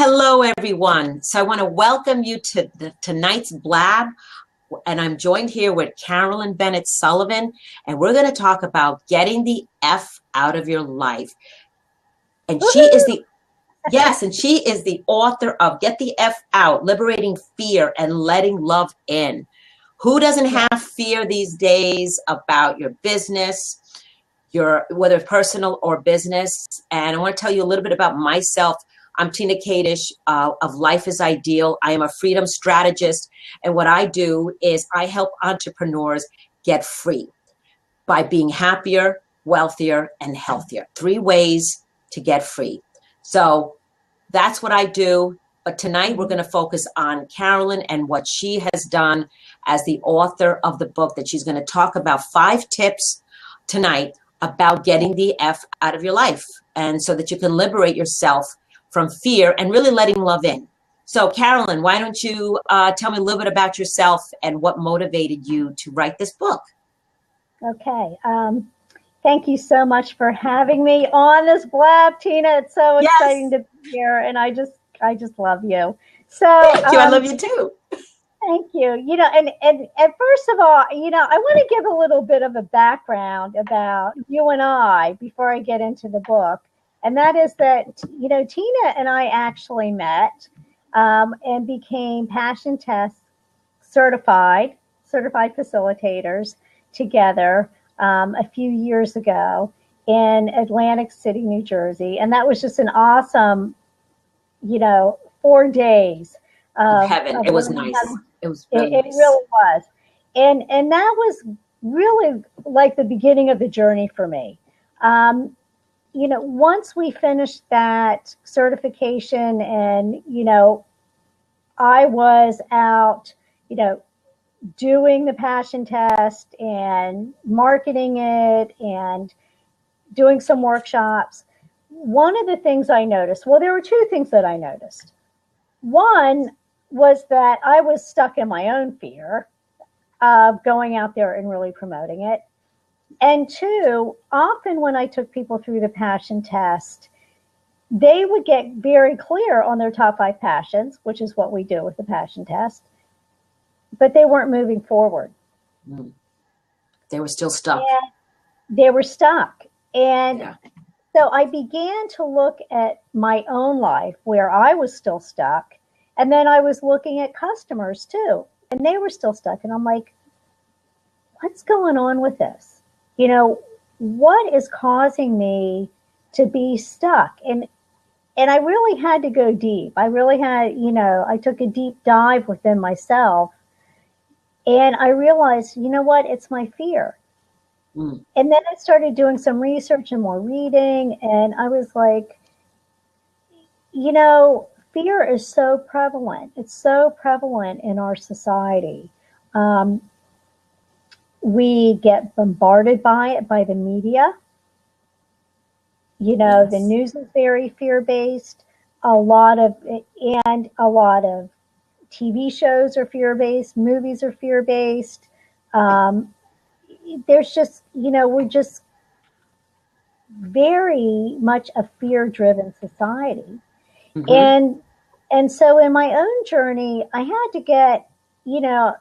Hello, everyone. So I want to welcome you to tonight's Blab, and I'm joined here with Carolyn Bennett Sullivan, and we're going to talk about getting the F out of your life. And she is the she is the author of Get the F Out, Liberating Fear and Letting Love In. Who doesn't have fear these days about your business, whether personal or business? And I want to tell you a little bit about myself. I'm Tina Kadish of Life is Ideal. I am a freedom strategist. And what I do is I help entrepreneurs get free by being happier, wealthier, and healthier. 3 ways to get free. So that's what I do. But tonight we're going to focus on Carolyn and what she has done as the author of the book that she's going to talk about 5 tips tonight about getting the F out of your life, and so that you can liberate yourself from fear and really letting love in. So Carolyn, why don't you tell me a little bit about yourself and what motivated you to write this book? Okay. Thank you so much for having me on this Blab, Tina. It's so exciting to be here, and I just love you. So thank you. I love you too. Thank you. You know, and first of all, you know, I want to give a little bit of a background about you and I before I get into the book. And that is that, you know, Tina and I actually met and became Passion Test certified facilitators together a few years ago in Atlantic City, New Jersey. And that was just an awesome, 4 days of heaven. It was nice. It was really nice. It really was. And that was really like the beginning of the journey for me. Once we finished that certification and, I was out, doing the Passion Test and marketing it and doing some workshops, one of the things I noticed, well, there were 2 things that I noticed. One was that I was stuck in my own fear of going out there and really promoting it. And 2, often when I took people through the Passion Test, they would get very clear on their top 5 passions, which is what we do with the Passion Test, but they weren't moving forward. They were still stuck. And they were stuck. And so I began to look at my own life where I was still stuck. And then I was looking at customers too, and they were still stuck. And I'm like, what's going on with this? What is causing me to be stuck? And I really had to go deep. I really had, I took a deep dive within myself, and I realized, you know what? It's my fear. And then I started doing some research and more reading, and I was like, fear is so prevalent. It's so prevalent in our society. We get bombarded by it, by the media. The news is very fear-based. A lot of TV shows are fear-based. Movies are fear-based. There's just, we're just very much a fear-driven society. Mm-hmm. And so in my own journey, I had to get, I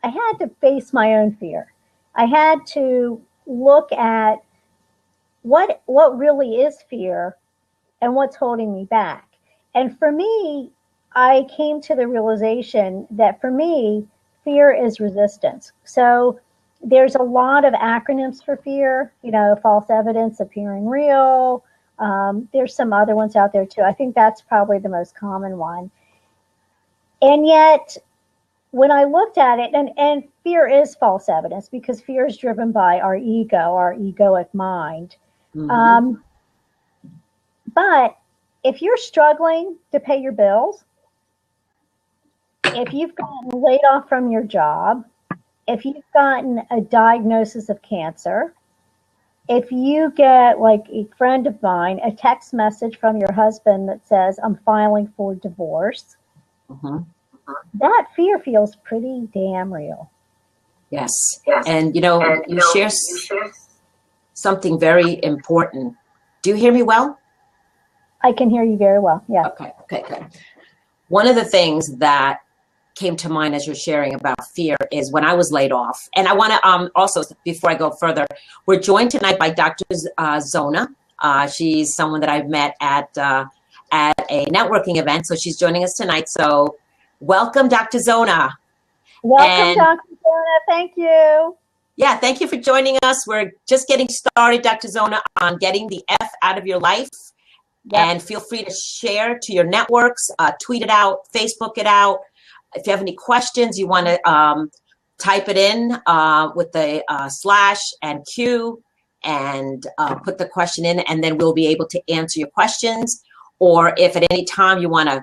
had to face my own fear. I had to look at what really is fear and what's holding me back. And for me, I came to the realization that for me, fear is resistance. So there's a lot of acronyms for fear, false evidence appearing real. There's some other ones out there too. I think that's probably the most common one. And yet, when I looked at it, and fear is false evidence because fear is driven by our ego, our egoic mind. Mm-hmm. But if you're struggling to pay your bills, if you've gotten laid off from your job, if you've gotten a diagnosis of cancer, if you get, like a friend of mine, a text message from your husband that says, I'm filing for divorce, that fear feels pretty damn real. Yes. And, you share something very important. Do you hear me well? I can hear you very well. Yeah. Okay, good. One of the things that came to mind as you're sharing about fear is when I was laid off. And I want to also, before I go further, we're joined tonight by Dr. Zona. She's someone that I've met at a networking event. So she's joining us tonight. So welcome, Dr. Zona. Welcome, Dr. Zona. Thank you. Yeah, thank you for joining us. We're just getting started, Dr. Zona, on getting the F out of your life. Yep. And feel free to share to your networks, tweet it out, Facebook it out. If you have any questions, you want to type it in with the / and Q and put the question in, and then we'll be able to answer your questions. Or if at any time you want to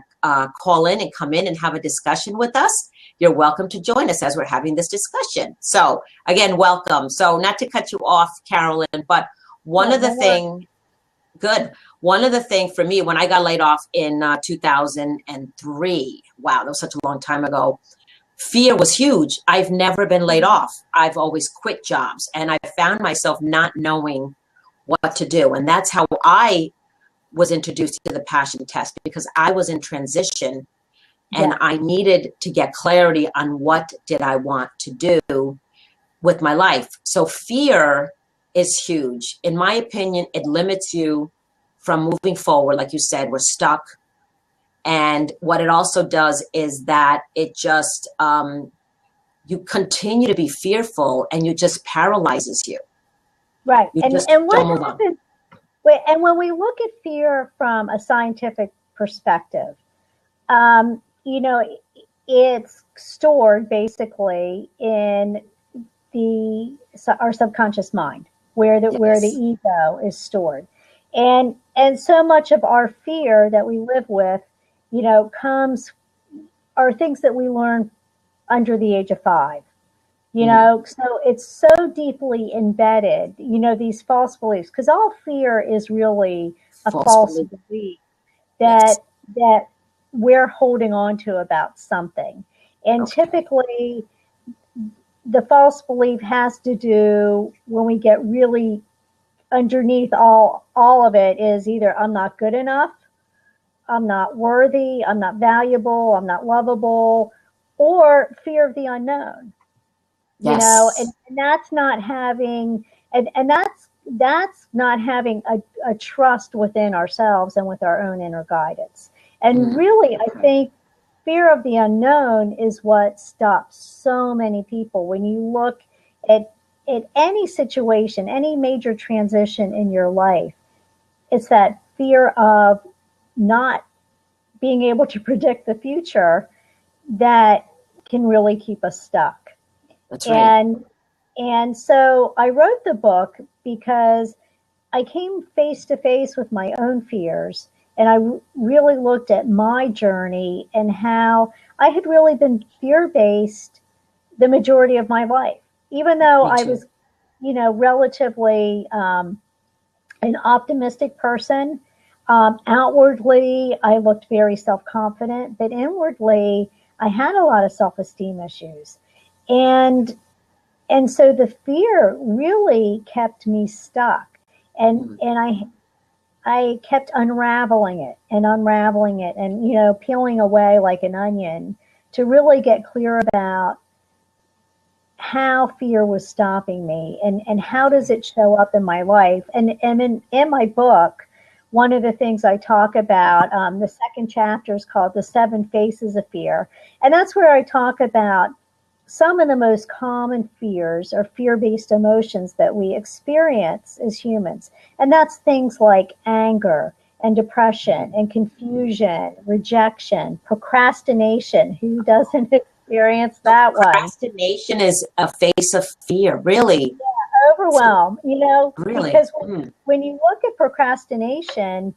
call in and come in and have a discussion with us, you're welcome to join us as we're having this discussion. So again, welcome. So not to cut you off, Carolyn, but one of the thing for me, when I got laid off in 2003, wow, that was such a long time ago, fear was huge. I've never been laid off. I've always quit jobs, and I found myself not knowing what to do. And that's how I was introduced to the passion test, because I was in transition and I needed to get clarity on what did I want to do with my life. So fear is huge. In my opinion, it limits you from moving forward. Like you said, we're stuck. And what it also does is that it just, you continue to be fearful, and it just paralyzes you. Right. And what happens, and when we look at fear from a scientific perspective, you know, it's stored basically in our subconscious mind, where the ego is stored. And so much of our fear that we live with, you know, are things that we learn under the age of 5, you know, so it's so deeply embedded, you know, these false beliefs, because all fear is really a false belief that we're holding on to about something. And typically the false belief has to do, when we get really underneath all of it, is either I'm not good enough, I'm not worthy, I'm not valuable, I'm not lovable, or fear of the unknown. You know, and that's not having, and that's not having a trust within ourselves and with our own inner guidance. And really, I think fear of the unknown is what stops so many people. When you look at any situation, any major transition in your life, it's that fear of not being able to predict the future that can really keep us stuck. That's right. And so I wrote the book because I came face to face with my own fears, and I really looked at my journey and how I had really been fear-based the majority of my life, even though I was, you know, relatively an optimistic person. Outwardly, I looked very self-confident, but inwardly, I had a lot of self-esteem issues. And so the fear really kept me stuck. And I kept unraveling it and, you know, peeling away like an onion to really get clear about how fear was stopping me and how does it show up in my life. And in my book, one of the things I talk about, the second chapter is called The 7 Faces of Fear. And that's where I talk about some of the most common fears or fear-based emotions that we experience as humans. And that's things like anger and depression and confusion, rejection, procrastination. Who doesn't experience that one? Procrastination is a face of fear, really. Yeah, overwhelm, you know, really? Because when you look at procrastination,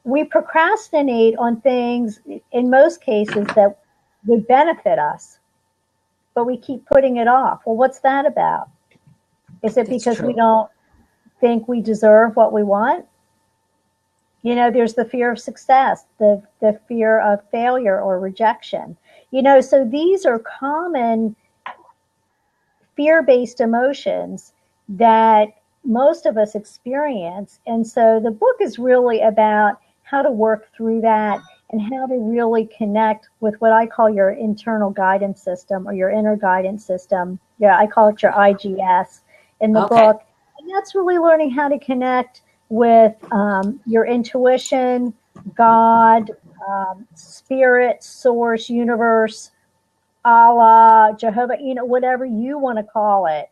we procrastinate on things in most cases that would benefit us, but we keep putting it off. Well, what's that about? Is it because we don't think we deserve what we want? You know, there's the fear of success, the fear of failure or rejection. You know, so these are common fear-based emotions that most of us experience. And so the book is really about how to work through that and how to really connect with what I call your internal guidance system or your inner guidance system. Yeah, I call it your IGS in the book. And that's really learning how to connect with your intuition, God, spirit, source, universe, Allah, Jehovah, whatever you want to call it.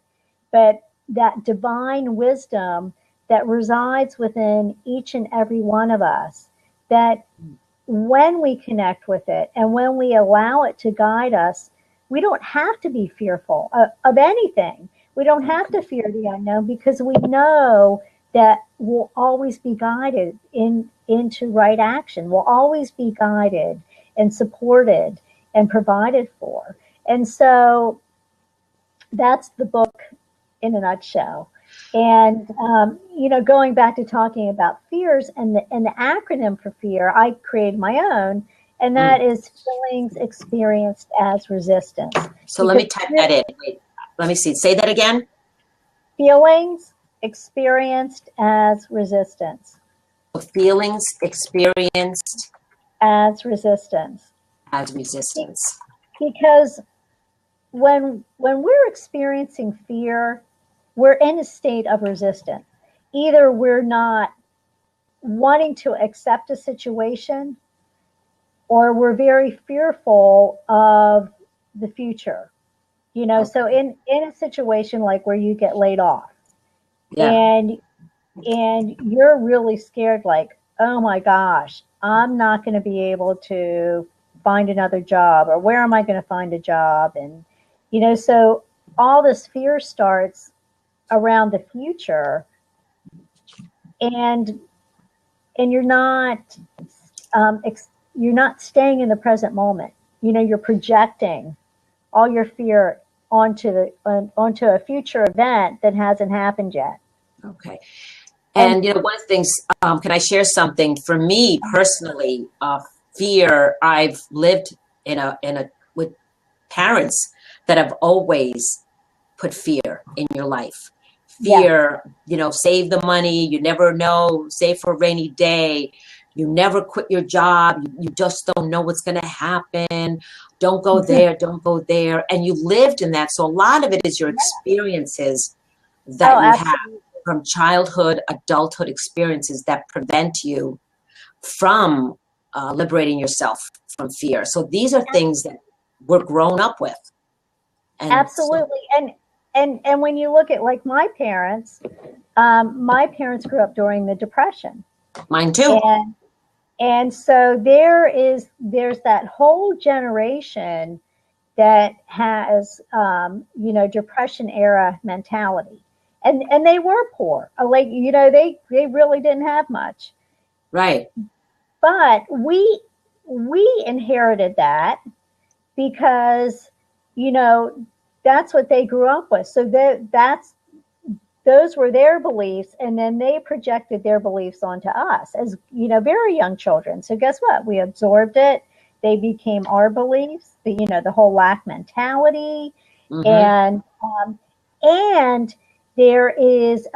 But that divine wisdom that resides within each and every one of us, that when we connect with it and when we allow it to guide us, we don't have to be fearful of anything. We don't have to fear the unknown because we know that we'll always be guided into right action. We'll always be guided and supported and provided for. And so that's the book in a nutshell. And, going back to talking about fears and the acronym for fear, I created my own, and that is feelings experienced as resistance. So let me type that in. Wait, let me see. Say that again. Feelings experienced as resistance. Feelings experienced as resistance. As resistance. Because when we're experiencing fear, we're in a state of resistance. Either we're not wanting to accept a situation, or we're very fearful of the future. So in a situation like where you get laid off, and you're really scared, like, oh my gosh, I'm not going to be able to find another job, or where am I going to find a job? And, so all this fear starts around the future, and you're not staying in the present moment. You're projecting all your fear onto a future event that hasn't happened yet. Okay. And one of the things, can I share something? For me personally, fear, I've lived with parents that have always put fear in your life. Fear, save the money, you never know, save for a rainy day, you never quit your job, you just don't know what's going to happen, don't go there, don't go there. And you lived in that. So a lot of it is your experiences that you have from childhood, adulthood experiences that prevent you from liberating yourself from fear. So these are things that we're grown up with. And absolutely. And when you look at like my parents grew up during the Depression. Mine too. And so there's that whole generation that has, Depression era mentality. And they were poor. Like, they really didn't have much. Right. But we inherited that because, that's what they grew up with. So those were their beliefs, and then they projected their beliefs onto us as, very young children. So guess what? We absorbed it. They became our beliefs, the whole lack mentality. Mm-hmm. And there is,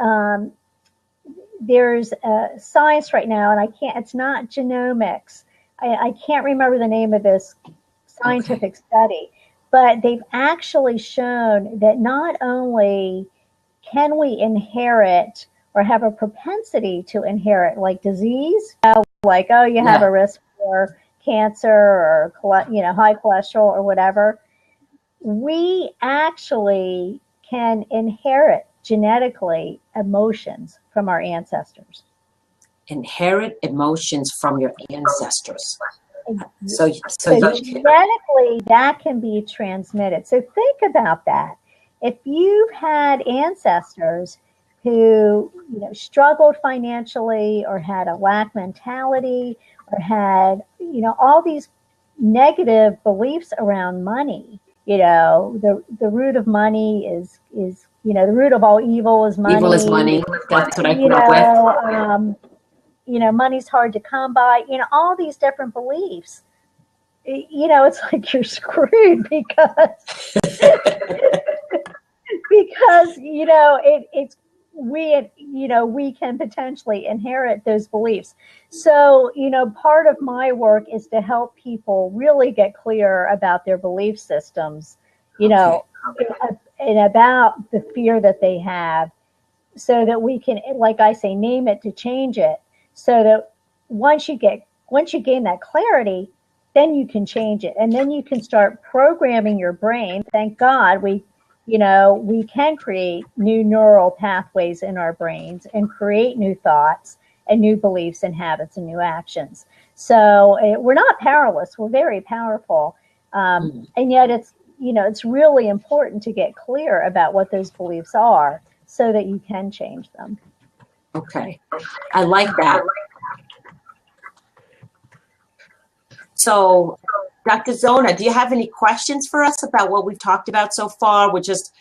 there's science right now, and it's not genomics. I can't remember the name of this scientific study, but they've actually shown that not only can we inherit or have a propensity to inherit like disease, like, you have a risk for cancer or, high cholesterol or whatever. We actually can inherit genetically emotions from our ancestors. Inherit emotions from your ancestors. So genetically, that can be transmitted. So think about that. If you've had ancestors who, struggled financially or had a lack mentality or had, all these negative beliefs around money, the root of money is the root of all evil is money. Evil is money. That's what I grew up with. Money's hard to come by, all these different beliefs. It's like you're screwed because it's we can potentially inherit those beliefs. So, part of my work is to help people really get clear about their belief systems, Okay. and about the fear that they have, so that we can, like I say, name it to change it. So that once you gain that clarity, then you can change it, and then you can start programming your brain. Thank God we can create new neural pathways in our brains and create new thoughts and new beliefs and habits and new actions. So we're not powerless. We're very powerful. And yet it's really important to get clear about what those beliefs are so that you can change them. Okay. I like that. So, Dr. Zona, do you have any questions for us about what we've talked about so far? We're just,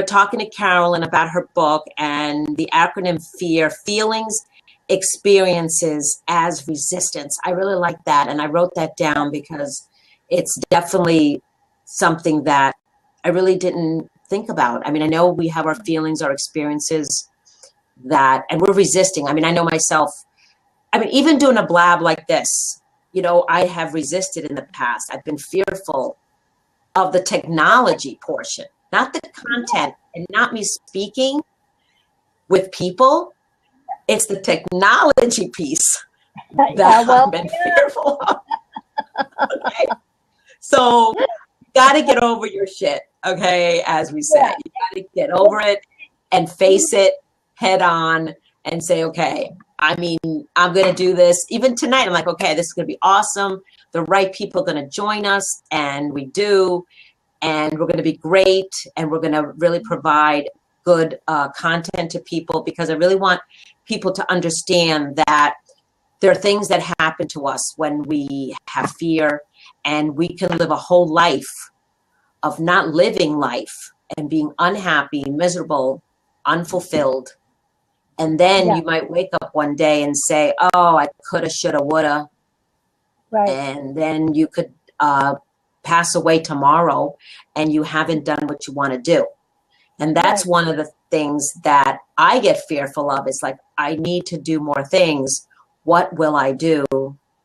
talking to Carolyn about her book and the acronym FEAR, Feelings, Experiences as Resistance. I really like that. And I wrote that down because it's definitely something that I really didn't think about. I mean, I know we have our feelings, our experiences and we're resisting. I mean, I know myself, even doing a blab like this, I have resisted in the past. I've been fearful of the technology portion, not the content and not me speaking with people. It's the technology piece that I've been fearful of. Okay. So you got to get over your shit. Okay. As we say, you got to get over it and face it head on and say, okay, I'm going to do this. Even tonight, I'm like, okay, this is going to be awesome. The right people are going to join us, and we do. And we're going to be great. And we're going to really provide good content to people, because I really want people to understand that there are things that happen to us when we have fear, and we can live a whole life of not living life and being unhappy, miserable, unfulfilled. And then you might wake up one day and say, oh, I coulda, shoulda, woulda. Right. And then you could pass away tomorrow and you haven't done what you want to do. And that's one of the things that I get fearful of. It's like, I need to do more things. What will I do?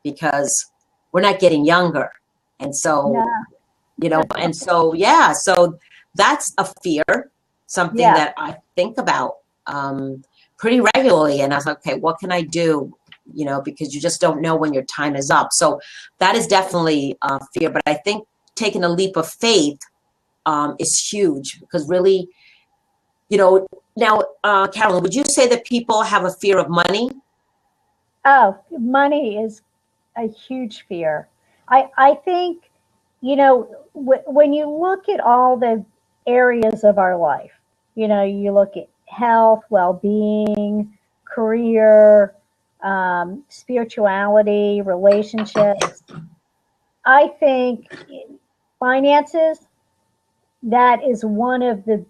Because we're not getting younger. And so, so that's a fear, something that I think about pretty regularly. And I was like, okay, what can I do? Because you just don't know when your time is up. So that is definitely fear. But I think taking a leap of faith is huge, because really, now, Carolyn, would you say that people have a fear of money? Oh, money is a huge fear. I think, when you look at all the areas of our life, you look at health, well-being, career, spirituality, relationships. I think finances, that is one of the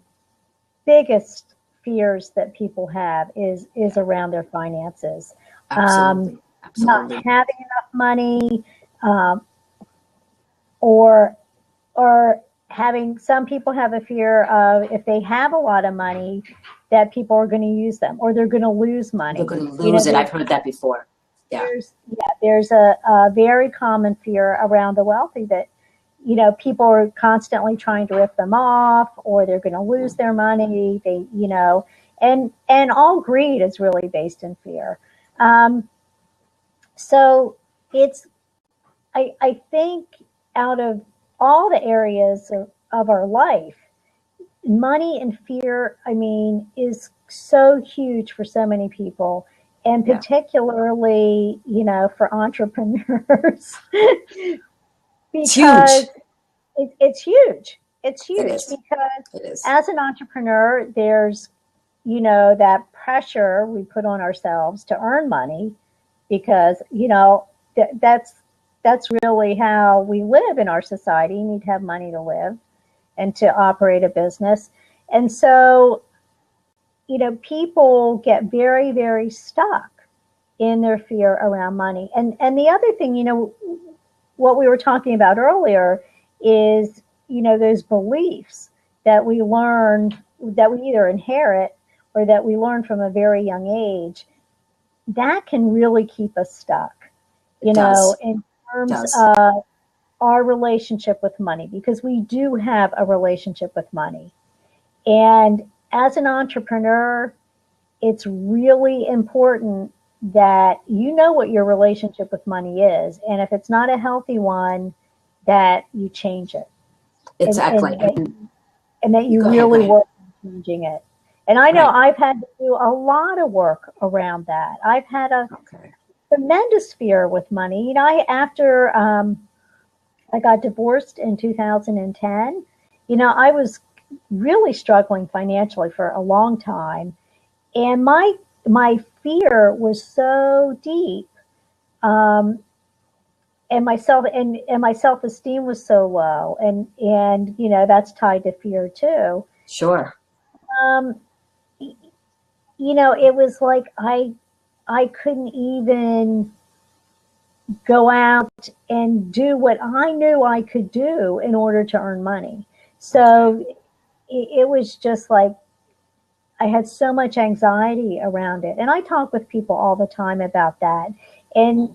biggest fears that people have is around their finances. Absolutely. Not having enough money, or having, some people have a fear of, if they have a lot of money, that people are going to use them, or they're going to lose money. They're going to lose it. I've heard that before. Yeah. There's a very common fear around the wealthy that, people are constantly trying to rip them off, or they're going to lose their money. And all greed is really based in fear. So I think out of all the areas of our life, money and fear, is so huge for so many people, and particularly, for entrepreneurs. Because it's huge. It's huge because as an entrepreneur, there's, that pressure we put on ourselves to earn money, because, that's really how we live in our society. You need to have money to live and to operate a business. And so, people get very, very stuck in their fear around money. And the other thing, what we were talking about earlier is, those beliefs that we learn, that we either inherit or that we learn from a very young age, that can really keep us stuck, It does. in It terms does. of our relationship with money, because we do have a relationship with money. And as an entrepreneur, it's really important that you know what your relationship with money is. And if it's not a healthy one, that you change it. And, Exactly. and, that, and that You you go ahead. Go really ahead. work on changing it. And I know Right. I've had to do a lot of work around that. I've had a Okay. tremendous fear with money. After I got divorced in 2010, I was really struggling financially for a long time, and my fear was so deep, um, and my self esteem was so low, and that's tied to fear too. Sure. Um, it was like I couldn't even go out and do what I knew I could do in order to earn money. Okay. So it was just like I had so much anxiety around it. And I talk with people all the time about that. And,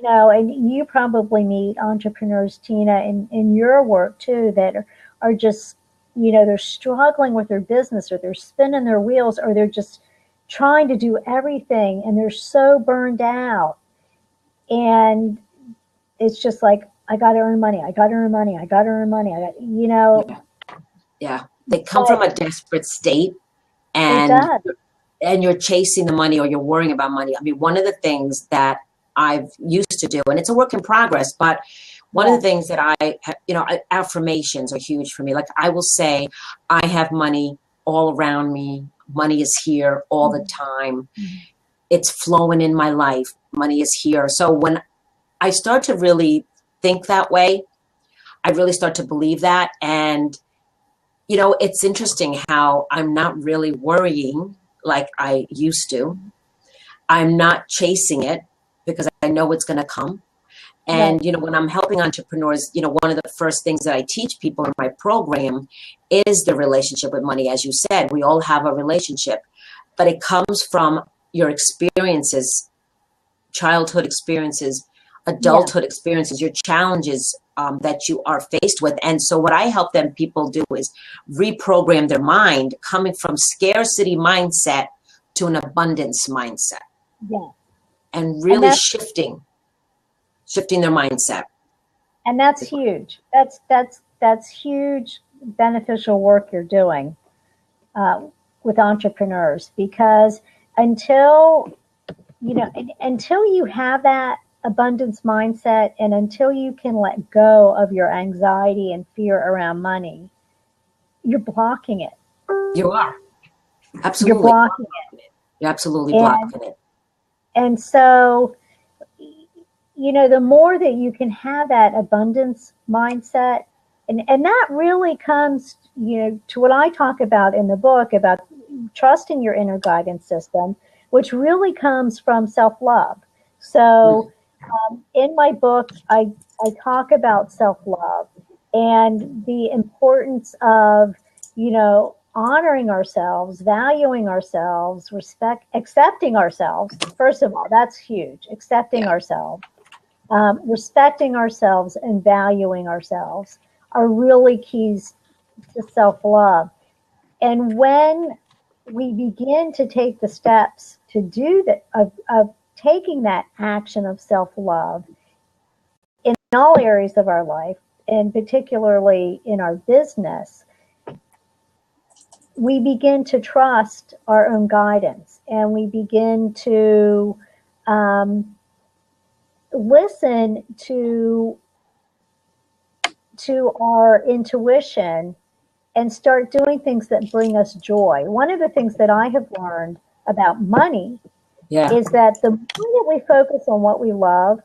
and you probably meet entrepreneurs, Tina, in your work too, that are just, they're struggling with their business, or they're spinning their wheels, or they're just trying to do everything and they're so burned out. And it's just like, I got to earn money. I got to earn money. I got to earn money. Yeah. Yeah. They come from But a desperate state, it and does. you're chasing the money, or you're worrying about money. I mean, one of the things that I've used to do, and it's a work in progress, but one of the Yes. things that affirmations are huge for me. Like, I will say, I have money all around me. Money is here all the time. Mhm. It's flowing in my life. Money is here. So when I start to really think that way, I really start to believe that. And, it's interesting how I'm not really worrying like I used to. I'm not chasing it because I know it's going to come. Right. And, when I'm helping entrepreneurs, one of the first things that I teach people in my program is the relationship with money. As you said, we all have a relationship, but it comes from your experiences, childhood experiences, Yeah. adulthood experiences, your challenges that you are faced with. And so what I help them people do is reprogram their mind, coming from scarcity mindset to an abundance mindset, Yeah. and And really that's shifting their mindset. and that's huge. That's huge beneficial work you're doing uh, with entrepreneurs, because until until you have that abundance mindset, and until you can let go of your anxiety and fear around money, you're blocking it. You are You're absolutely blocking blocking it. You're absolutely it. and blocking it. and so the more that you can have that abundance mindset, and that really comes, to what I talk about in the book about trusting your inner guidance system, which really comes from self-love. Mm. So in my book, I talk about self-love and the importance of, honoring ourselves, valuing ourselves, accepting ourselves. First of all, that's huge. Accepting Yeah. ourselves, respecting ourselves, and valuing ourselves are really keys to self-love. And when we begin to take the steps to do that, of taking that action of self-love in all areas of our life, and particularly in our business, we begin to trust our own guidance, and we begin to um, listen to our intuition, and start doing things that bring us joy. One of the things that I have learned about money Yeah. is that the more that we focus on what we love,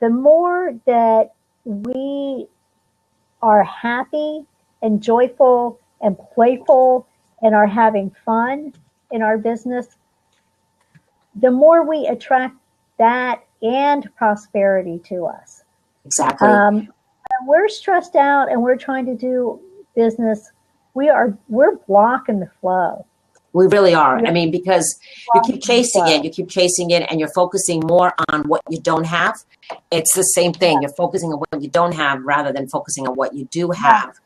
the more that we are happy and joyful and playful and are having fun in our business, the more we attract that and prosperity to us. Exactly. When we're stressed out and we're trying to do business, we're blocking the flow. We really are. I Really mean, because you keep chasing it, and you're focusing more on what you don't have. It's the same thing. You're focusing on what you don't have rather than focusing on what you do Yeah. have,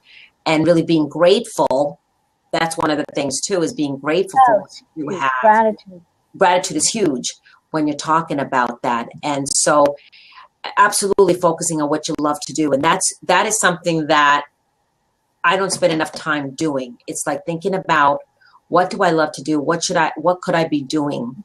and really being grateful. That's one of the things too, is being grateful for what you have. Gratitude. Gratitude is huge when you're talking about that. And so absolutely focusing on what you love to do. And that is something that I don't spend enough time doing. It's like thinking about, what do I love to do? What could I be doing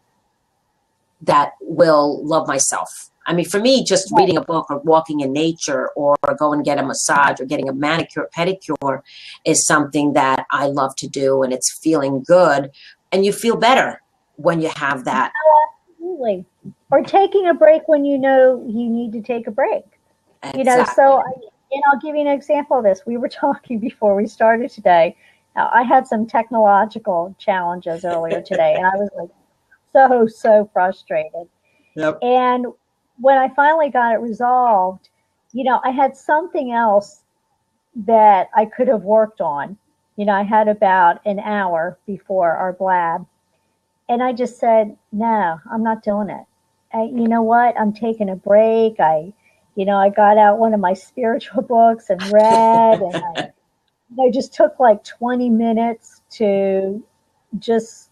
that will love myself? I mean, for me, just reading a book or walking in nature or go and get a massage or getting a manicure, pedicure is something that I love to do, and it's feeling good. And you feel better when you have that. Absolutely. Or taking a break when you know you need to take a break. Exactly. And I'll give you an example of this. We were talking before we started today. Now, I had some technological challenges earlier today, and I was like so frustrated. Yep. And when I finally got it resolved, I had something else that I could have worked on. I had about an hour before our blab, and I just said, no, I'm not doing it. You know what? I'm taking a break. I got out one of my spiritual books and read, and I just took like 20 minutes to just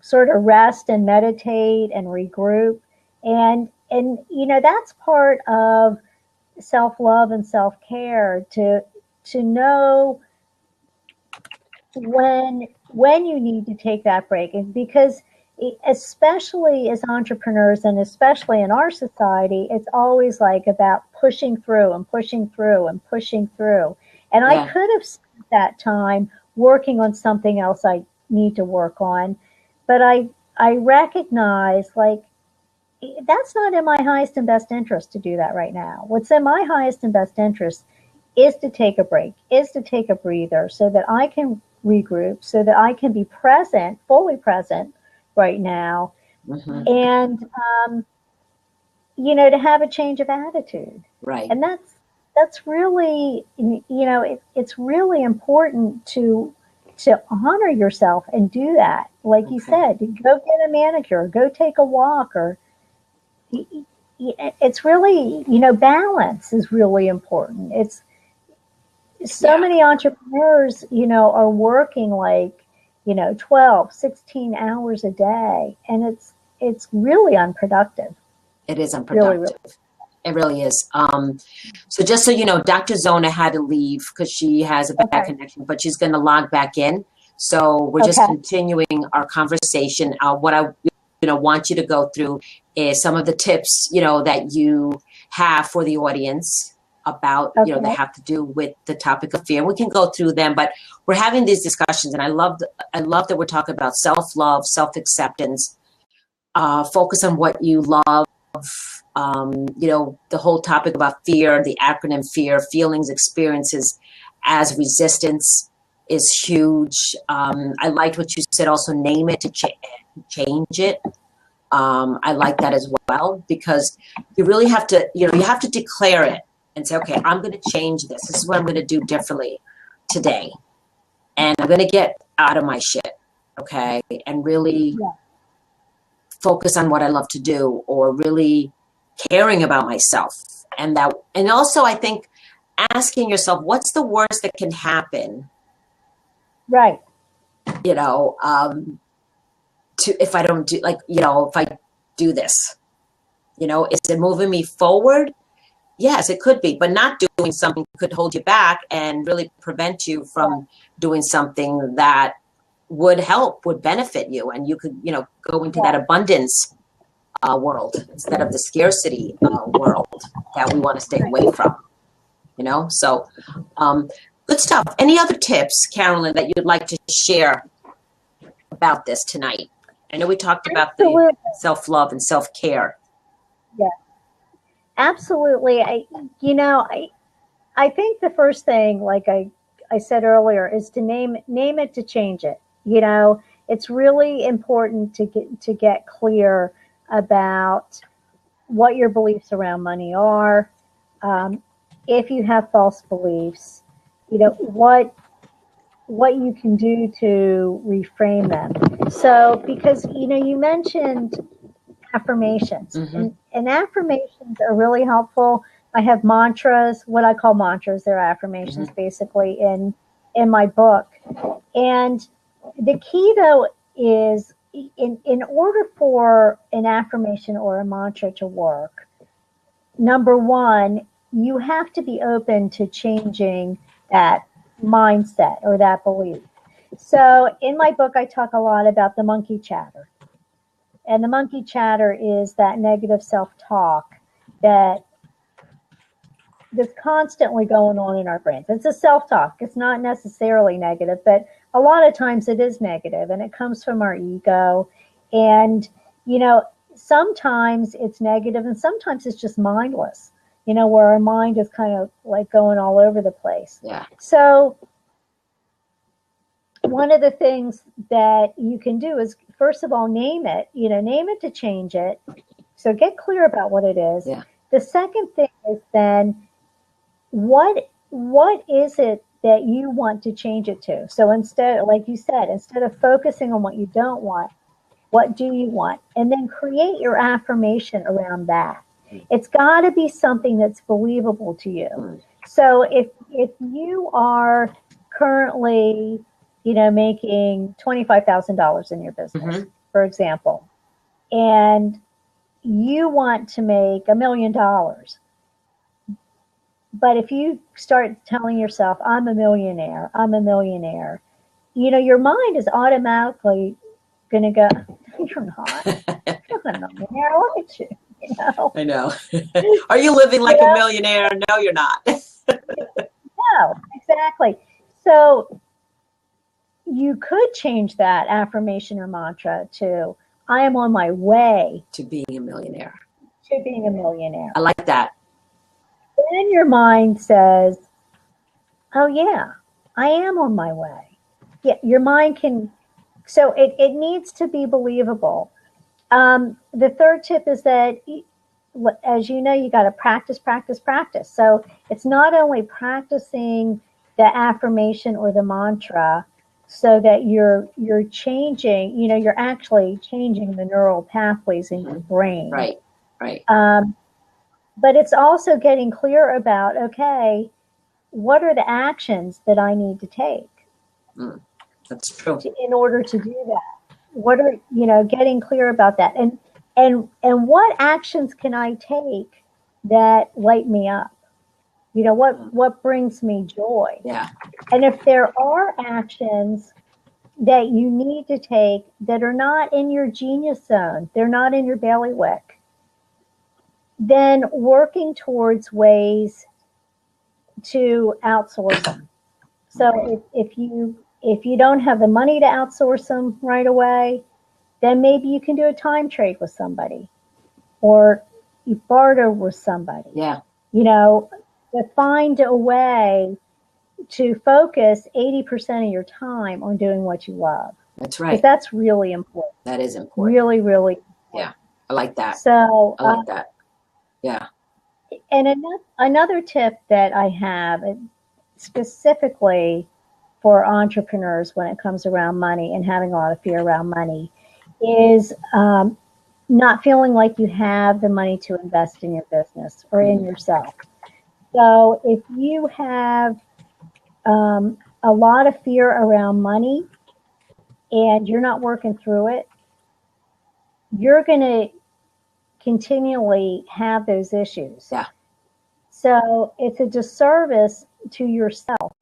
sort of rest and meditate and regroup. And that's part of self-love and self-care, to know when you need to take that break. And because especially as entrepreneurs, and especially in our society, it's always like about pushing through and pushing through and pushing through. And I could have spent that time working on something else I need to work on, but I recognize, like, that's not in my highest and best interest to do that right now. What's in my highest and best interest is to take a break, is to take a breather, so that I can regroup, so that I can be present, fully present right now, and to have a change of attitude. Right. And that's really, it's really important to honor yourself and do that. Like you said, go get a manicure, go take a walk, or it's really, balance is really important. It's so many entrepreneurs, are working like, 12, 16 hours a day, and it's really unproductive. It is unproductive. Really. It really is. So just so you know, Dr. Zona had to leave because she has a bad connection, but she's going to log back in. So we're just continuing our conversation. What I want you to go through is some of the tips, that you have for the audience about, that have to do with the topic of fear. We can go through them, but we're having these discussions, and I love that we're talking about self-love, self-acceptance, focus on what you love. The whole topic about fear, the acronym FEAR, feelings, experiences as resistance, is huge. I liked what you said, also name it to change it. I like that as well, because you really have to, you have to declare it and say, okay, I'm going to change this. This is what I'm going to do differently today. And I'm going to get out of my shit. Okay. And really focus on what I love to do, or really caring about myself. And also I think asking yourself, what's the worst that can happen? Right. If I don't do, like, if I do this, is it moving me forward? Yes, it could be, but not doing something could hold you back and really prevent you from doing something that would benefit you. And you could, go into that abundance world instead of the scarcity world that we want to stay away from, So good stuff. Any other tips, Carolyn, that you'd like to share about this tonight? I know we talked about the self-love and self-care. Yeah, absolutely. I think the first thing, like I said earlier, is to name it to change it. It's really important to get clear about what your beliefs around money are. If you have false beliefs, what what you can do to reframe them. So, because you mentioned affirmations, and affirmations are really helpful. I have mantras, what I call mantras. They're affirmations, basically, in my book. And the key, though, is in order for an affirmation or a mantra to work, number one, you have to be open to changing that mindset or that belief. So in my book, I talk a lot about the monkey chatter. And the monkey chatter is that negative self-talk that's constantly going on in our brains. It's a self-talk. It's not necessarily negative, but a lot of times it is negative, and it comes from our ego. And, sometimes it's negative and sometimes it's just mindless, where our mind is kind of like going all over the place. Yeah. So one of the things that you can do is, first of all, name it to change it. So get clear about what it is. Yeah. The second thing is then, what is it that you want to change it to? So instead, like you said, instead of focusing on what you don't want, what do you want? And then create your affirmation around that. It's got to be something that's believable to you. So if you are currently, making $25,000 in your business, for example, and you want to make $1 million, but if you start telling yourself, I'm a millionaire, your mind is automatically going to go, you're not. You're not a millionaire. Look at you. I know. Are you living like a millionaire? No, you're not. No, exactly. So you could change that affirmation or mantra to, I am on my way to being a millionaire. I like that. Then your mind says, oh yeah, I am on my way. Yeah, your mind can. So it needs to be believable. The third tip is that, as you know, you got to practice. So it's not only practicing the affirmation or the mantra so that you're changing, you're actually changing the neural pathways in your brain. Right. But it's also getting clear about, okay, what are the actions that I need to take? That's true. In order to do that, what are getting clear about that, and what actions can I take that light me up? What brings me joy? Yeah. And if there are actions that you need to take that are not in your genius zone, they're not in your bailiwick, then working towards ways to outsource them. So if you don't have the money to outsource them right away, then maybe you can do a time trade with somebody, or you barter with somebody. Yeah. To find a way to focus 80% of your time on doing what you love. That's right. Because that's really important. That is important. Really, really important. Yeah. I like that. So I like that. Yeah. And another tip that I have specifically for entrepreneurs when it comes around money and having a lot of fear around money is not feeling like you have the money to invest in your business or in yourself. So if you have a lot of fear around money and you're not working through it, you're going to continually have those issues. Yeah. So it's a disservice to yourself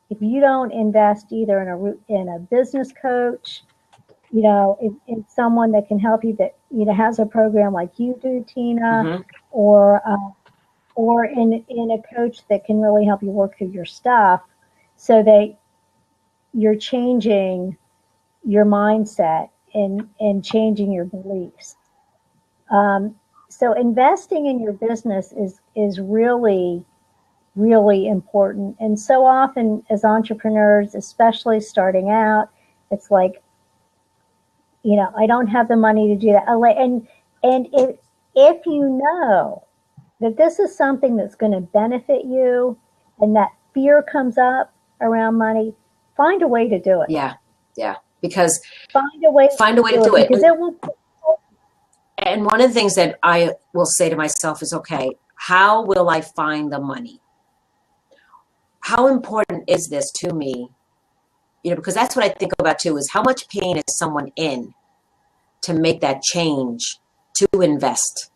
if you don't invest either in a business coach, in someone that can help you, that has a program like you do, Tina, or in a coach that can really help you work through your stuff, so that you're changing your mindset and changing your beliefs. So investing in your business is really, really important. And so often as entrepreneurs, especially starting out, it's like, I don't have the money to do that. And if you know that this is something that's going to benefit you and that fear comes up around money, find a way to do it. Yeah. Yeah. Because Find a way to do it. Because it will. And one of the things that I will say to myself is, okay, how will I find the money? How important is this to me? You know, because that's what I think about too, is how much pain is someone in to make that change, to invest.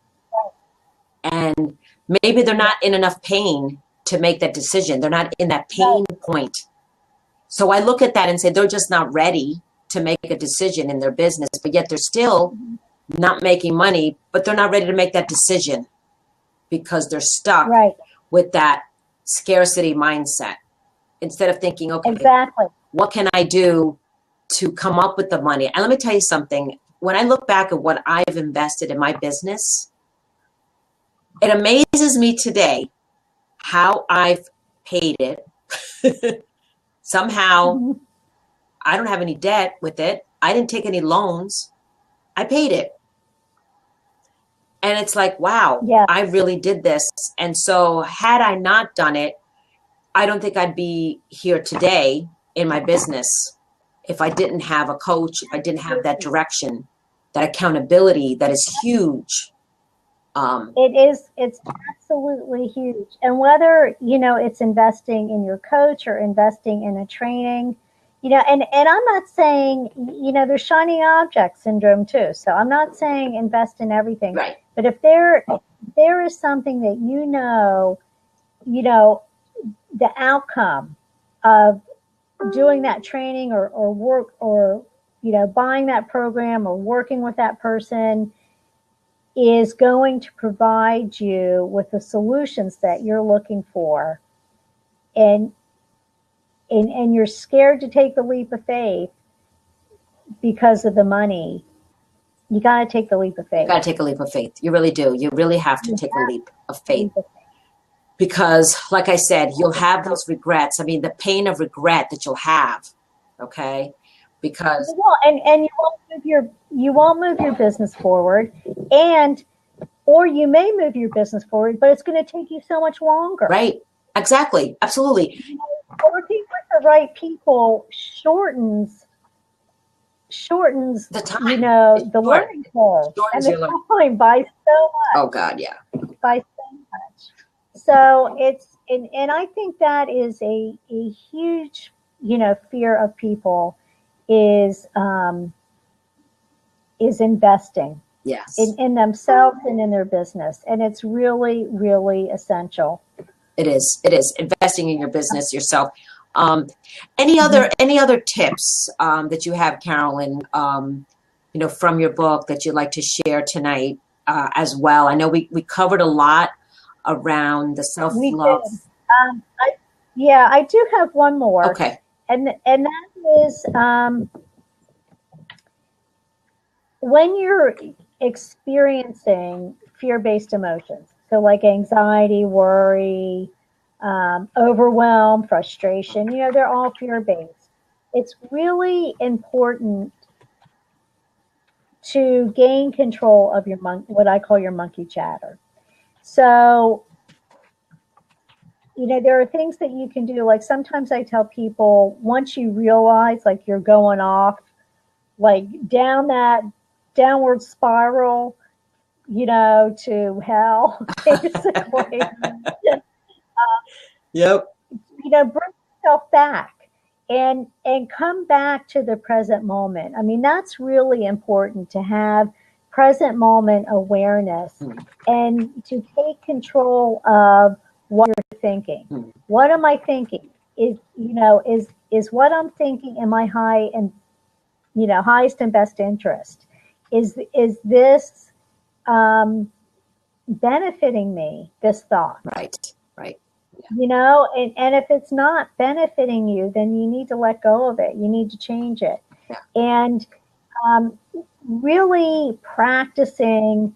And maybe they're not in enough pain to make that decision. They're not in that pain point. So I look at that and say, they're just not ready to make a decision in their business, but yet they're still not making money, but they're not ready to make that decision because they're stuck with that scarcity mindset. Instead of thinking, okay, what can I do to come up with the money? And let me tell you something. When I look back at what I've invested in my business, it amazes me today how I've paid it. Somehow, I don't have any debt with it. I didn't take any loans. I paid it. And it's like, wow, I really did this. And so had I not done it, I don't think I'd be here today in my business if I didn't have a coach, if I didn't have that direction, that accountability that is huge. It's absolutely huge. And whether, you know, it's investing in your coach or investing in a training, you know, and I'm not saying, you know, there's shiny object syndrome too. So I'm not saying invest in everything. Right. But if there is something that you know, the outcome of doing that training or work or, you know, buying that program or working with that person is going to provide you with the solutions that you're looking for, and you're scared to take the leap of faith because of the money, you got to take the leap of faith. You got to take a leap of faith. You really do. You really have to take a leap of faith. Because, like I said, you'll have those regrets. I mean, the pain of regret that you'll have, okay? Because and you won't move your business forward, or you may move your business forward, but it's going to take you so much longer. Right. Exactly. Absolutely. You know, working with the right people shortens the time. You know, the learning curve and the time by so much. Oh God, yeah. By so much. So it's and I think that is a huge, you know, fear of people is investing in themselves and in their business. And it's really, really essential. It is investing in your business, yourself. Any other tips that you have, Carolyn, you know, from your book that you'd like to share tonight as well? I know we covered a lot around the self-love. I do have one more. Okay. And that is when you're experiencing fear-based emotions, so like anxiety, worry, overwhelm, frustration, you know, they're all fear-based. It's really important to gain control of your what I call your monkey chatter. So, you know, there are things that you can do. Like sometimes I tell people, once you realize like you're going off, like down that downward spiral, you know, to hell, basically. Yep. You know, bring yourself back and come back to the present moment. I mean, that's really important, to have present moment awareness and to take control of what you're thinking. What am I thinking? Is what I'm thinking in my highest and best interest? Is this benefiting me, this thought? Right. Yeah. You know, and if it's not benefiting you, then you need to let go of it. You need to change it. Yeah. And really practicing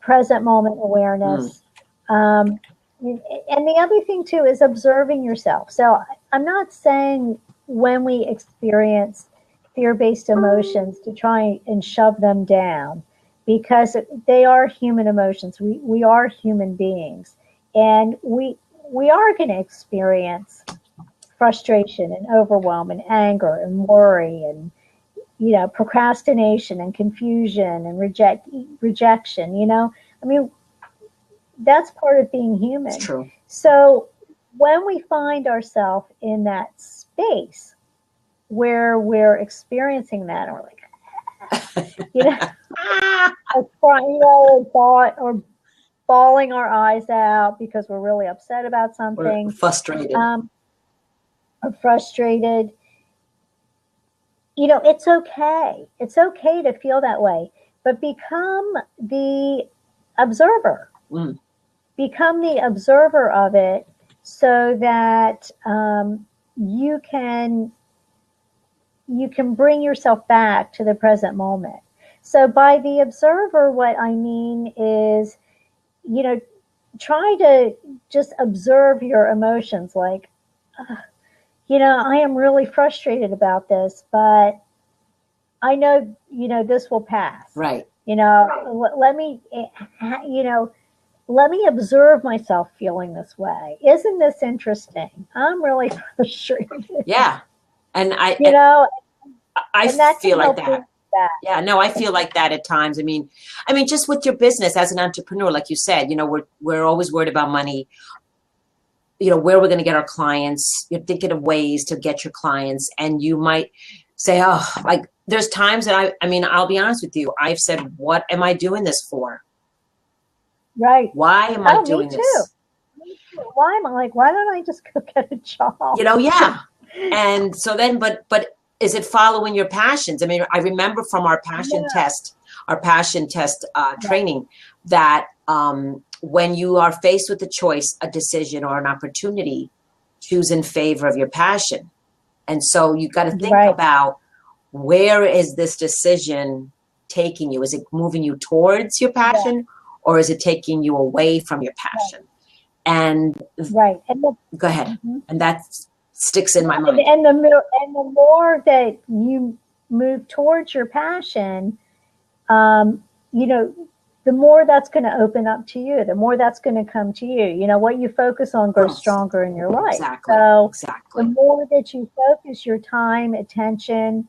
present moment awareness. And the other thing too is observing yourself. So I'm not saying when we experience fear-based emotions to try and shove them down, because they are human emotions. We are human beings, and we are going to experience frustration and overwhelm and anger and worry and, procrastination and confusion and rejection, I mean, that's part of being It's human. true. So when we find ourselves in that space where we're experiencing that, or like, or crying, or bawling our eyes out because we're really upset about We're something, frustrated. or frustrated, it's okay. It's okay to feel that way, but become the observer. Mm. Become the observer of it so that you can bring yourself back to the present moment. So by the observer, what I mean is, try to just observe your emotions. Like, I am really frustrated about this, but I know, this will pass. Right. Let me, let me observe myself feeling this way. Isn't this interesting? I'm really frustrated. Yeah. And I and that feel like help that. Yeah, no, I feel like that at times. I mean, just with your business as an entrepreneur, like you said, we're always worried about money, where we're going to get our clients. You're thinking of ways to get your clients, and you might say, oh, like there's times that I'll be honest with you. I've said, what am I doing this for? Right. Why am I doing this? Me too. Why am I like, why don't I just go get a job? Yeah. And so then, but is it following your passions? I remember from our passion test training that when you are faced with a choice, a decision, or an opportunity, choose in favor of your passion. And so you got to think about, where is this decision taking you? Is it moving you towards your passion, or is it taking you away from your passion? And go ahead. Mm-hmm. And that sticks in my mind. And the more that you move towards your passion, the more that's going to open up to you, the more that's going to come to you. What you focus on grows stronger in your life. Exactly. So exactly. The more that you focus your time, attention,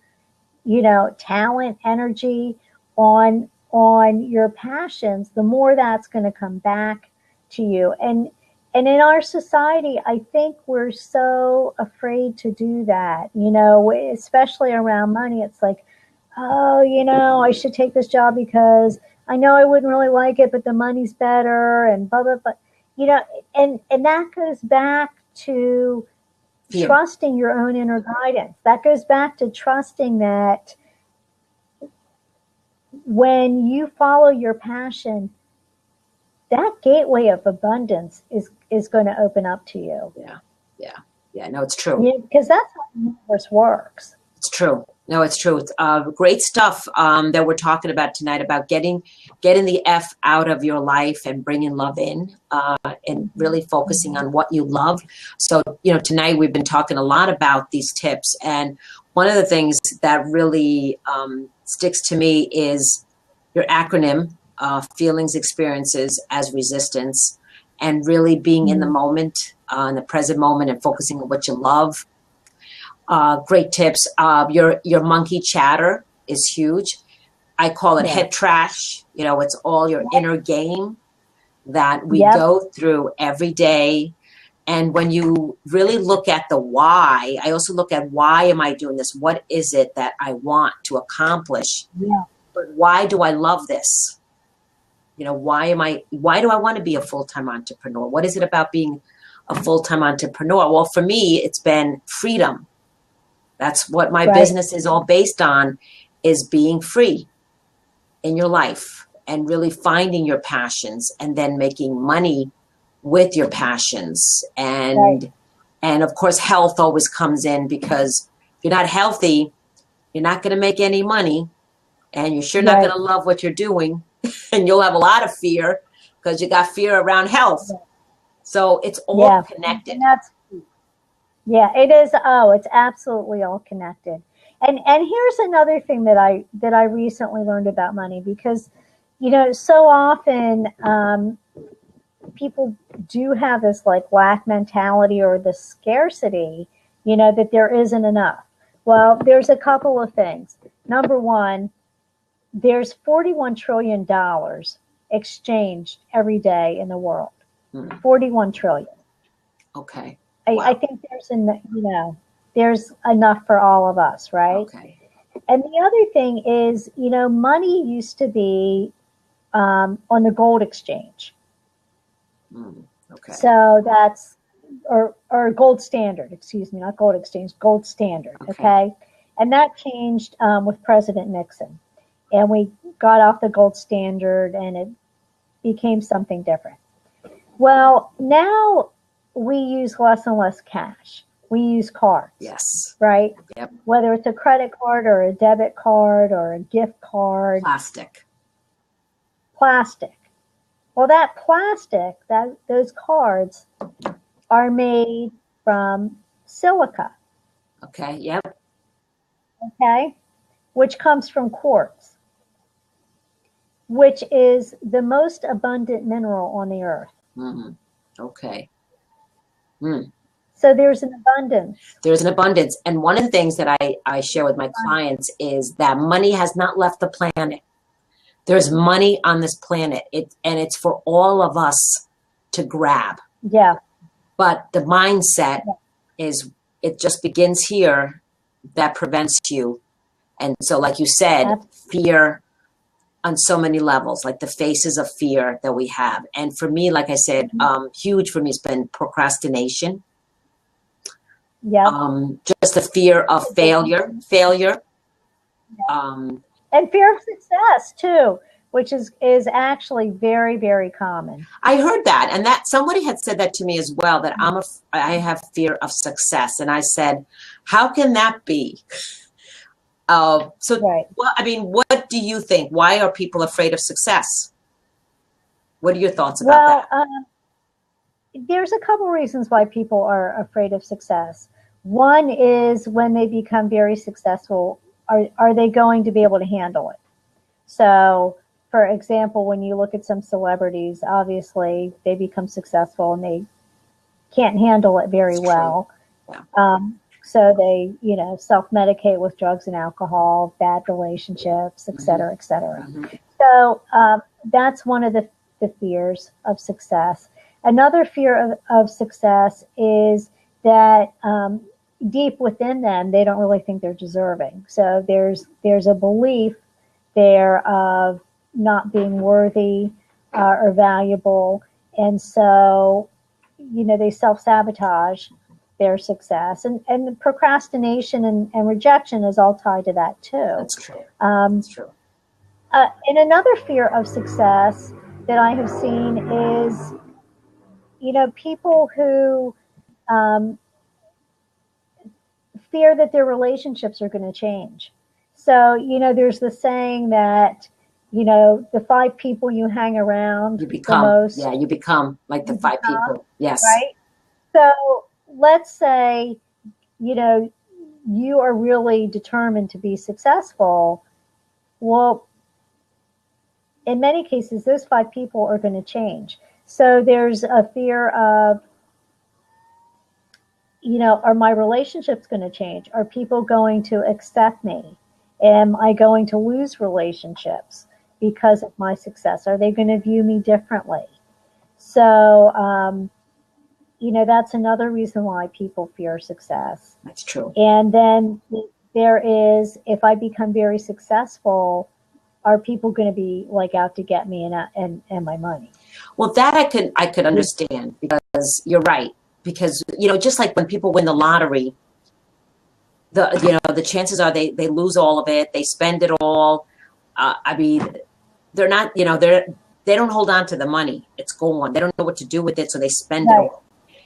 talent, energy on your passions, the more that's going to come back to you. And in our society, I think we're so afraid to do that, especially around money. It's like, oh, I should take this job because I know I wouldn't really like it, but the money's better, and blah, blah, blah. And that goes back to trusting your own inner guidance. That goes back to trusting that when you follow your passion, that gateway of abundance is going to open up to you. Yeah. No, it's true. Because that's how the universe works. It's true. No, it's true. It's great stuff that we're talking about tonight, about getting the F out of your life and bringing love in, and really focusing on what you love. So, tonight we've been talking a lot about these tips. And one of the things that really sticks to me is your acronym, feelings, experiences as resistance, and really being in the moment, in the present moment, and focusing on what you love. Great tips. Your monkey chatter is huge. I call it head trash. It's all your inner game that we go through every day. And when you really look at the why, I also look at, why am I doing this? What is it that I want to accomplish? Yeah. But why do I love this? Why do I want to be a full-time entrepreneur? What is it about being a full-time entrepreneur? Well, for me, it's been freedom. That's what my business is all based on, is being free in your life and really finding your passions, and then making money with your passions. And of course, health always comes in, because if you're not healthy, you're not going to make any money, and you're sure not going to love what you're doing, and you'll have a lot of fear because you got fear around health. So it's all connected. And that's it is. Oh, it's absolutely all connected. And here's another thing that I recently learned about money, because so often people do have this like lack mentality, or the scarcity, that there isn't enough. Well, there's a couple of things. Number one, there's $41 trillion exchanged every day in the world. 41 trillion. Okay. I think there's enough for all of us, right? Okay. And the other thing is, money used to be on the gold exchange. Okay. So that's, or gold standard, excuse me, not gold exchange, gold standard. Okay. And that changed with President Nixon. And we got off the gold standard and it became something different. Well, now we use less and less cash. We use cards. Yes. Right? Yep. Whether it's a credit card or a debit card or a gift card. Plastic. Well, that plastic, those cards are made from silica. Okay. Yep. Okay. Which comes from quartz, which is the most abundant mineral on the earth. Okay. So there's an abundance. There's an abundance. And one of the things that I share with my clients is that money has not left the planet. There's money on this planet. And it's for all of us to grab. Yeah. But the mindset is, it just begins here that prevents you. And so, like you said, fear on so many levels, like the faces of fear that we have. And for me, like I said, huge for me has been procrastination. Yeah. Just the fear of failure. Yeah. And fear of success too, which is actually very, very common. I heard that, and that somebody had said that to me as well, that I have fear of success. And I said, how can that be? What do you think? Why are people afraid of success? What are your thoughts about that? There's a couple reasons why people are afraid of success. One is when they become very successful, are they going to be able to handle it? So, for example, when you look at some celebrities, obviously they become successful and they can't handle it very well. Yeah. So they, self-medicate with drugs and alcohol, bad relationships, et cetera, et cetera. So that's one of the fears of success. Another fear of success is that deep within them, they don't really think they're deserving. So there's a belief there of not being worthy or valuable. And so, they self-sabotage their success. And procrastination and rejection is all tied to that too. That's true. That's true. And another fear of success that I have seen is, people who fear that their relationships are going to change. So, there's the saying that, the 5 people you hang around you become, the most. Yeah, you become like the 5 people. Yes. Right? So let's say, you are really determined to be successful. Well, in many cases, those 5 people are going to change. So there's a fear of, are my relationships going to change? Are people going to accept me? Am I going to lose relationships because of my success? Are they going to view me differently? So, that's another reason why people fear success. That's true. And then there is, if I become very successful, are people going to be out to get me and my money? Well, that I could understand, because you're right. Because, just like when people win the lottery, the chances are they lose all of it. They spend it all. They're not, they don't hold on to the money. It's gone. They don't know what to do with it. So they spend it all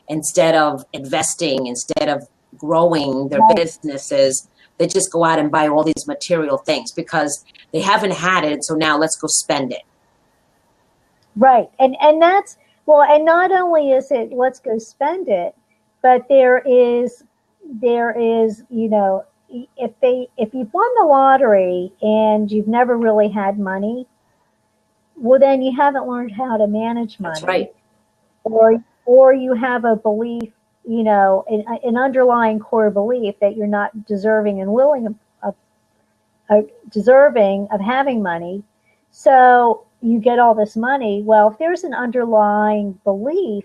instead of investing, instead of growing their businesses. They just go out and buy all these material things because they haven't had it. So now let's go spend it. Right. And that's, well, and not only is it, let's go spend it, but there is, if you've won the lottery and you've never really had money, well, then you haven't learned how to manage money. That's right. Or you have a belief an underlying core belief that you're not deserving and willing deserving of having money. So you get all this money. Well, if there's an underlying belief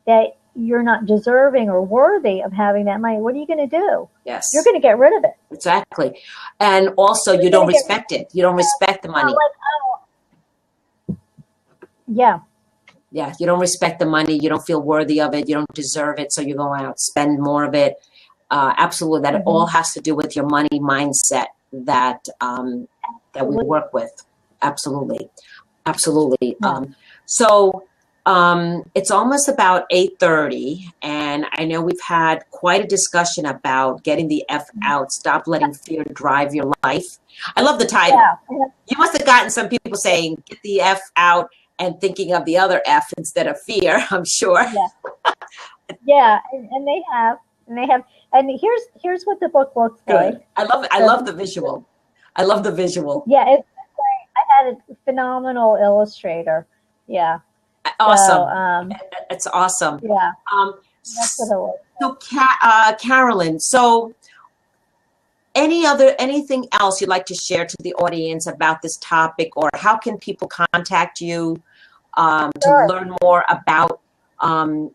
that you're not deserving or worthy of having that money, what are you going to do? Yes. You're going to get rid of it. Exactly. And also, you don't respect it. You don't respect the money. Yeah. Yeah, you don't respect the money. You don't feel worthy of it. You don't deserve it. So you go out, spend more of it. Absolutely. That all has to do with your money mindset that we work with. Absolutely. Absolutely. Yeah. So it's almost about 8:30, and I know we've had quite a discussion about getting the F out, stop letting fear drive your life. I love the title. Yeah. You must have gotten some people saying, get the F out, and thinking of the other F instead of fear, I'm sure. Yeah, yeah, and they have. And here's what the book looks Good. like. I love it. I love the visual. I love the visual. Yeah, it's great. I had a phenomenal illustrator. Yeah. Awesome. So, it's awesome. yeah. That's what it was. So, Carolyn, so anything else you'd like to share to the audience about this topic, or how can people contact you to learn more about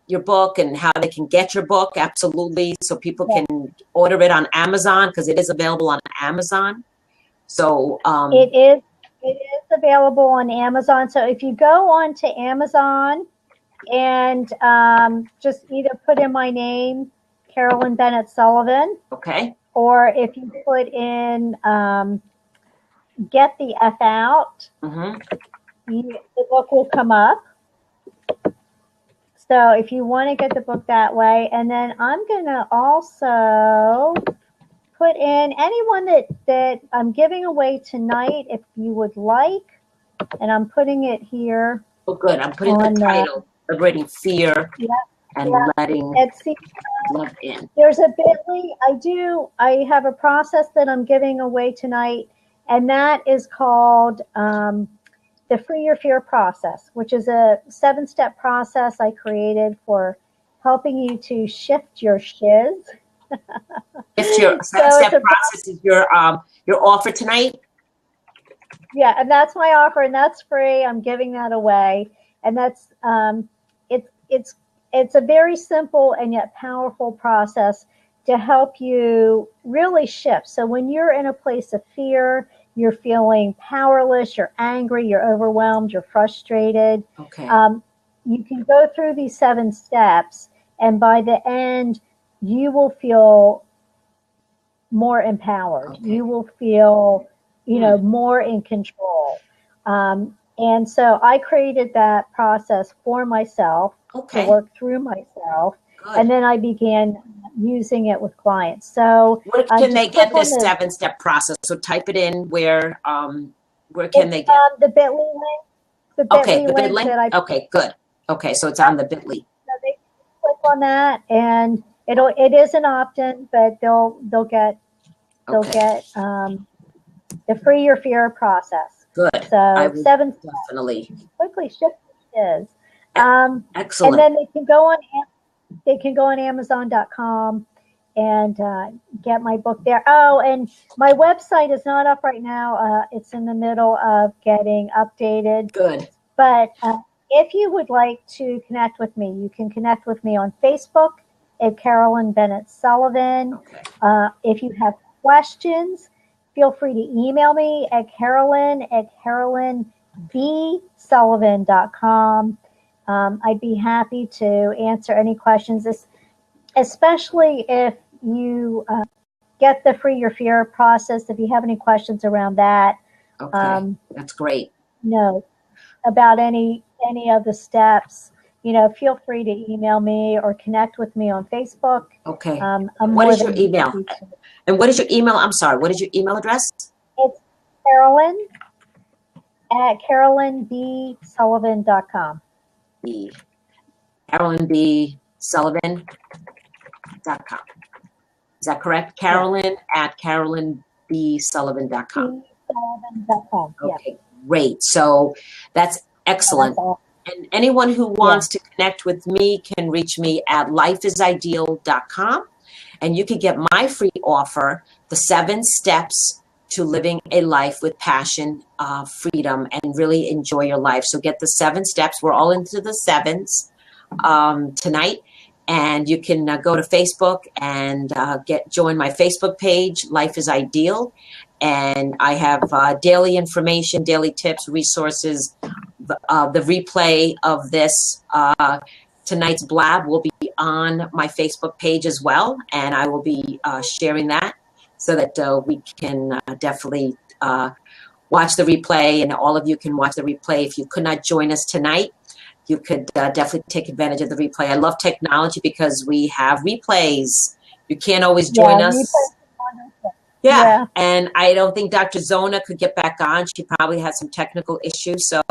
your book and how they can get your book? Absolutely. So people can order it on Amazon, because it is available on Amazon. So it is available on Amazon. So if you go on to Amazon and just either put in my name, Carolyn Bennett Sullivan, okay, or if you put in Get the F Out, the book will come up. So if you want to get the book that way, and then I'm going to also put in anyone that I'm giving away tonight, if you would like, and I'm putting it here. Oh, good. I'm putting the title, Liberating Fear and Letting Love In. There's a Bitly. I have a process that I'm giving away tonight, and that is called the Free Your Fear process, which is a 7-step process I created for helping you to shift your shiz. If your 7-step process is your offer tonight? Yeah, and that's my offer, and that's free. I'm giving that away, and that's it's a very simple and yet powerful process to help you really shift. So when you're in a place of fear, you're feeling powerless, you're angry, you're overwhelmed, you're frustrated. Okay. You can go through these 7 steps, and by the end, you will feel more empowered. Okay. You will feel, more in control. And so I created that process for myself to work through myself. Good. And then I began using it with clients. So where can they get this 7-step process? So type it in where can they get the Bitly link? The Bitly link that I okay, good. Okay, so it's on the Bitly. So they click on that, and it is an opt-in, but they'll get the Free Your Fear process. Good. So 7 steps. Definitely Quickly shift is. Excellent. And then they can go on Amazon.com and get my book there. Oh, and my website is not up right now. It's in the middle of getting updated. Good. But if you would like to connect with me, you can connect with me on Facebook at Carolyn Bennett Sullivan. Okay. If you have questions, feel free to email me at carolyn@carolynbsullivan.com. I'd be happy to answer any questions, especially if you get the Free Your Fear process. If you have any questions around that, that's great. About any of the steps, feel free to email me or connect with me on Facebook. Okay. What is your email? And what is your email? I'm sorry. What is your email address? It's Carolyn at carolynbsullivan.com. carolynbsullivan.com. Is that correct? Carolyn at carolynbsullivan.com. bsullivan.com. Okay, great. So that's excellent. And anyone who wants to connect with me can reach me at lifeisideal.com. And you can get my free offer, the 7 steps to living a life with passion, freedom, and really enjoy your life. So get the 7 steps. We're all into the 7s tonight. And you can go to Facebook and join my Facebook page, Life is Ideal. And I have daily information, daily tips, resources. The replay of this tonight's blab will be on my Facebook page as well, and I will be sharing that so that we can definitely watch the replay, and all of you can watch the replay. If you could not join us tonight, you could definitely take advantage of the replay. I love technology because we have replays. You can't always join us. Yeah, and I don't think Dr. Zona could get back on. She probably has some technical issues, so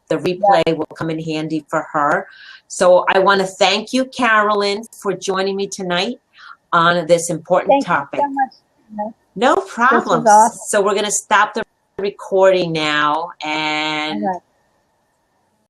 the replay will come in handy for her. So I want to thank you, Carolyn, for joining me tonight on this important topic. Thank you so much. No problem. This was awesome. So we're going to stop the recording now, and